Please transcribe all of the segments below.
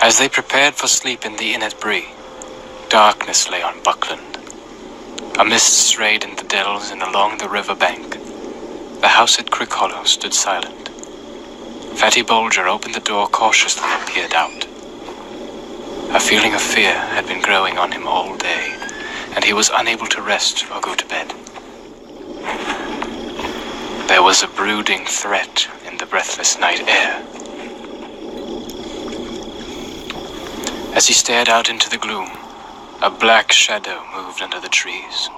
As they prepared for sleep in the inn at Bree, darkness lay on Buckland. A mist strayed in the dells and along the river bank. The house at Crick Hollow stood silent. Fatty Bolger opened the door cautiously and peered out. A feeling of fear had been growing on him all day, and he was unable to rest or go to bed. There was a brooding threat in the breathless night air. As he stared out into the gloom, a black shadow moved under the trees.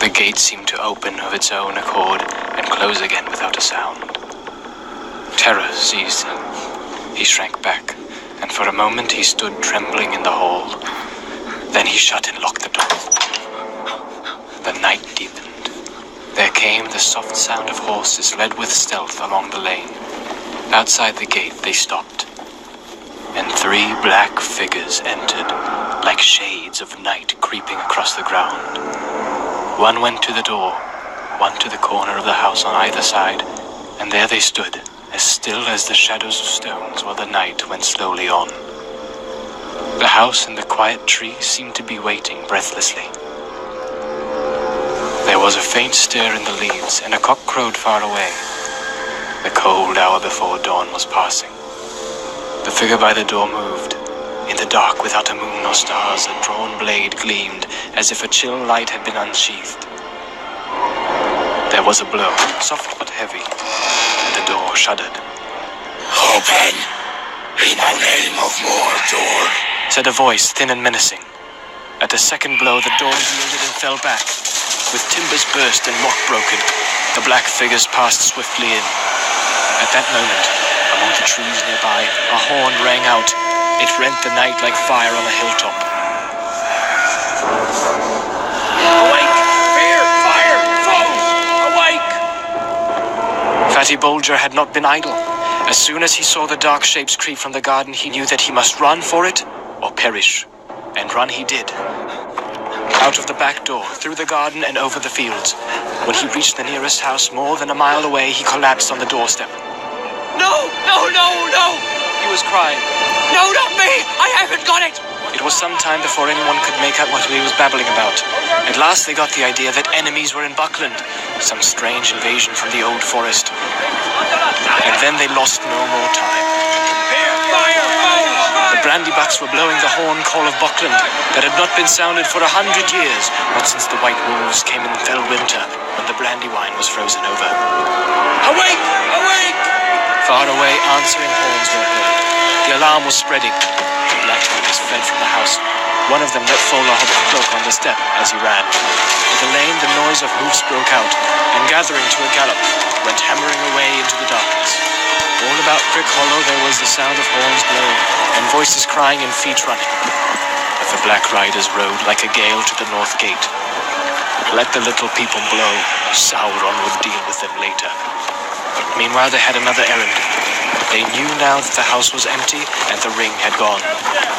The gate seemed to open of its own accord and close again without a sound. Terror seized him. He shrank back, and for a moment he stood trembling in the hall. Then he shut and locked the door. The night deepened. There came the soft sound of horses led with stealth along the lane. Outside the gate they stopped, and 3 black figures entered, like shades of night creeping across the ground. One went to the door, one to the corner of the house on either side, and there they stood, as still as the shadows of stones while the night went slowly on. The house and the quiet trees seemed to be waiting breathlessly. There was a faint stir in the leaves, and a cock crowed far away. The cold hour before dawn was passing. The figure by the door moved. In the dark, without a moon or stars, a drawn blade gleamed, as if a chill light had been unsheathed. There was a blow, soft but heavy, and the door shuddered. "Open, in the name of Mordor," said a voice, thin and menacing. At the second blow, the door yielded and fell back. With timbers burst and lock broken, the black figures passed swiftly in. At that moment, among the trees nearby, a horn rang out. It rent the night like fire on a hilltop. "Awake! Fear! Fire! Foes! Awake!" Fatty Bolger had not been idle. As soon as he saw the dark shapes creep from the garden, he knew that he must run for it or perish. And run he did. Out of the back door, through the garden and over the fields. When he reached the nearest house more than a mile away, he collapsed on the doorstep. "No! No! No! No! He was crying. No, not me! I haven't got it!" It was some time before anyone could make out what he was babbling about. At last they got the idea that enemies were in Buckland, some strange invasion from the old forest. And then they lost no more time. Fear! Fire! Foes! The brandybucks were blowing the horn call of Buckland that had not been sounded for 100 years, not since the white wolves came in fell winter, when the brandy wine was frozen over. Awake! Awake! Far away, answering horns were heard. The alarm was spreading. The black figures fled from the house. One of them let fall a hobbled cloak on the step as he ran. In the lane, the noise of hoofs broke out, and gathering to a gallop, went hammering away into the darkness. All about Crick Hollow there was the sound of horns blowing, and voices crying and feet running. But the black riders rode like a gale to the north gate. Let the little people blow. Sauron would deal with them later. Meanwhile, they had another errand. They knew now that the house was empty and the ring had gone.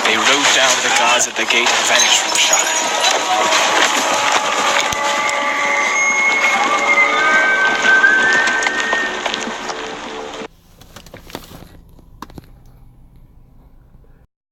They rode down the guards at the gate and vanished from the shire.